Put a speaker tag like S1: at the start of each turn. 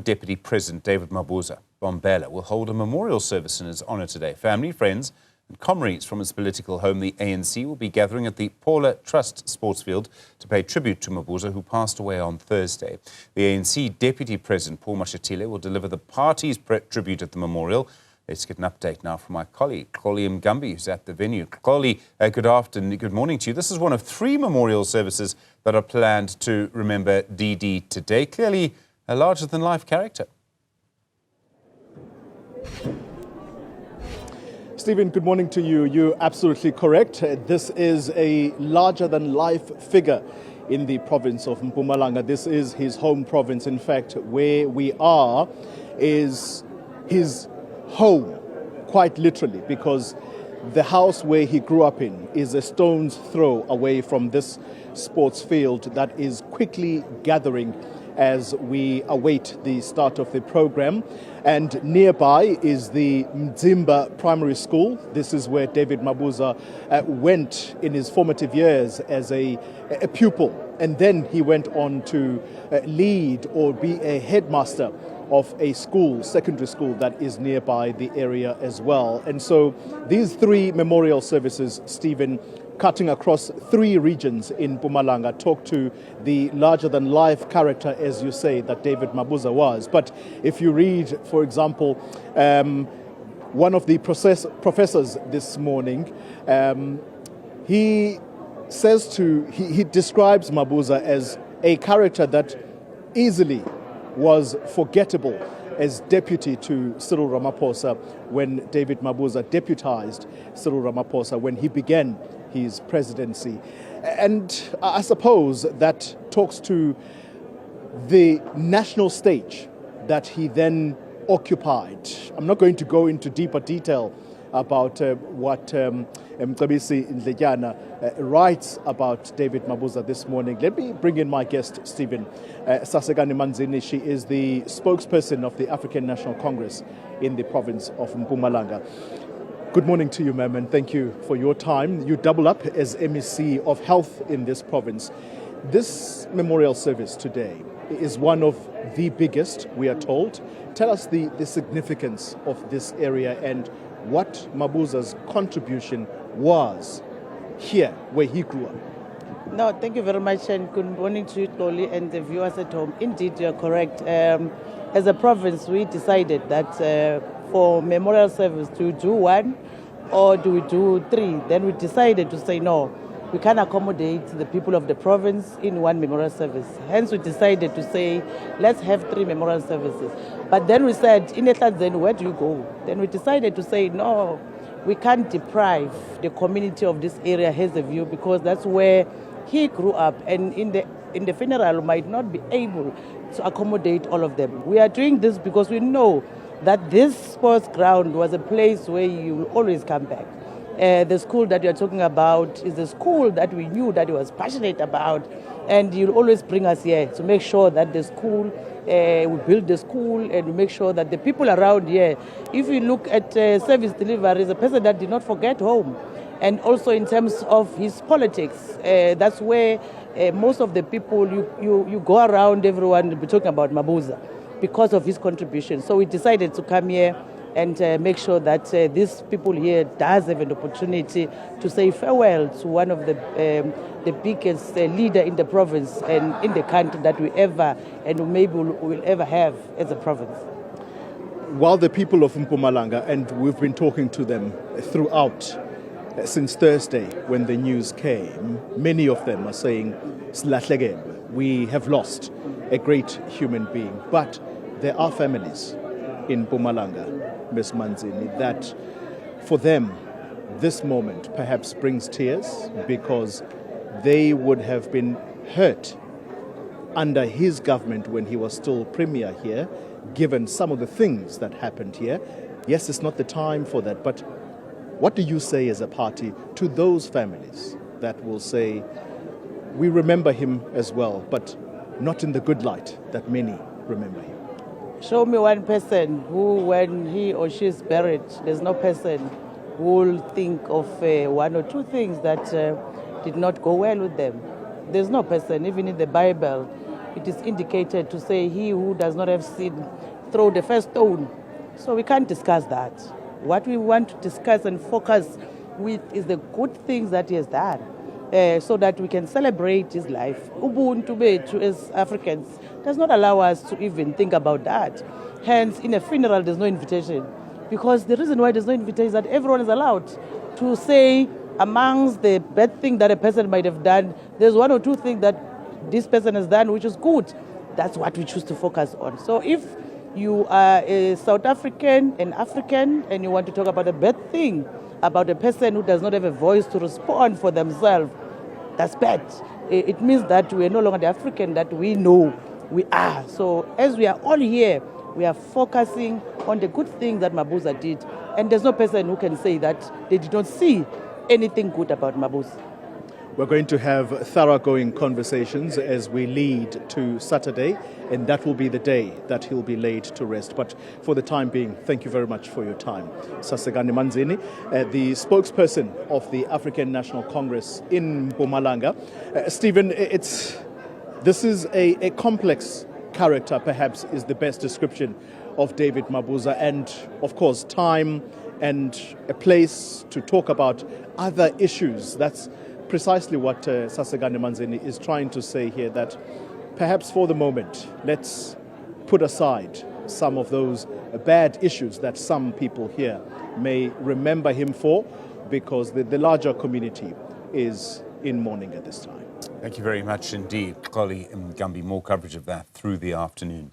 S1: Deputy President David Mabuza, Bombela, will hold a memorial service in his honour today. Family, friends and comrades from his political home, the ANC, will be gathering at the Paula Trust Sports Field to pay tribute to Mabuza, who passed away on Thursday. The ANC Deputy President, Paul Mashatile, will deliver the party's tribute at the memorial. Let's get an update now from my colleague, Xoli Mngambi, who's at the venue. Xoli, good afternoon, good morning to you. This is one of 3 memorial services that are planned to remember DD today. Clearly a larger-than-life character.
S2: Stephen, good morning to you. You're absolutely correct. This is a larger-than-life figure in the province of Mpumalanga. This is his home province. In fact, where we are is his home, quite literally, because the house where he grew up in is a stone's throw away from this sports field that is quickly gathering as we await the start of the program. And nearby is the Mzimba Primary School. This is where David Mabuza went in his formative years as a pupil. And then he went on to lead or be a headmaster of a school, secondary school, that is nearby the area as well. And so these 3 memorial services, Stephen, cutting across 3 regions in Mpumalanga, talk to the larger-than-life character, as you say, that David Mabuza was. But if you read, for example, one of the professors this morning, he describes Mabuza as a character that easily was forgettable as deputy to Cyril Ramaphosa when David Mabuza deputized Cyril Ramaphosa when he began his presidency. And I suppose that talks to the national stage that he then occupied. I'm not going to go into deeper detail about what Mcebisi Ndlejana writes about David Mabuza this morning. Let me bring in my guest, Stephen. Sasekani Manzini. She is the spokesperson of the African National Congress in the province of Mpumalanga. Good morning to you, ma'am, and thank you for your time. You double up as MEC of Health in this province. This memorial service today is one of the biggest, we are told. Tell us the significance of this area and what Mabuza's contribution was here, where he grew up.
S3: No, thank you very much, and good morning to you, Xoli, and the viewers at home. Indeed, you are correct. As a province, we decided that for memorial service, do we do 1 or do we do 3? Then we decided to say no, we can't accommodate the people of the province in 1 memorial service. Hence, we decided to say, let's have 3 memorial services. But then we said, in Etladzeni, where do you go? Then we decided to say, no, we can't deprive the community of this area, has a view, because that's where he grew up, and in the funeral might not be able to accommodate all of them. We are doing this because we know that this sports ground was a place where you will always come back. The school that you're talking about is a school that we knew that he was passionate about, and you'll always bring us here to make sure that the school, we build the school and we make sure that the people around here, if you look at service delivery, is a person that did not forget home. And also in terms of his politics, that's where most of the people, you go around, everyone will be talking about Mabuza because of his contribution. So we decided to come here and make sure that these people here does have an opportunity to say farewell to one of the biggest leader in the province and in the country that we ever and maybe will ever have as a province.
S2: While the people of Mpumalanga, and we've been talking to them throughout since Thursday when the news came, many of them are saying, we have lost a great human being. But there are families in Mpumalanga, Ms. Manzini, that for them this moment perhaps brings tears because they would have been hurt under his government when he was still premier here, given some of the things that happened here. Yes, it's not the time for that, but what do you say as a party to those families that will say, we remember him as well, but not in the good light that many remember him?
S3: Show me one person who, when he or she is buried, there's no person who will think of 1 or 2 things that did not go well with them. There's no person, even in the Bible, it is indicated to say, he who does not have sin, throw the first stone. So we can't discuss that. What we want to discuss and focus with is the good things that he has done, so that we can celebrate his life. Ubuntu bethu as Africans does not allow us to even think about that. Hence, in a funeral, there's no invitation. Because the reason why there's no invitation is that everyone is allowed to say, amongst the bad thing that a person might have done, there's one or two things that this person has done which is good. That's what we choose to focus on. So if you are a South African, an African, and you want to talk about a bad thing, about a person who does not have a voice to respond for themselves, that's bad. It means that we are no longer the African that we know we are. So as we are all here, we are focusing on the good things that Mabuza did. And there's no person who can say that they did not see anything good about Mabuza.
S2: We're going to have thoroughgoing conversations as we lead to Saturday, and that will be the day that he'll be laid to rest. But for the time being, thank you very much for your time. Sasekani Manzini, the spokesperson of the African National Congress in Mpumalanga. Stephen, this is a complex character, perhaps, is the best description of David Mabuza, and of course time and a place to talk about other issues. That's precisely what Sasekani Manzini is trying to say here, that perhaps for the moment, let's put aside some of those bad issues that some people here may remember him for, because the larger community is in mourning at this time.
S1: Thank you very much indeed, Xoli Mngambi. More coverage of that through the afternoon.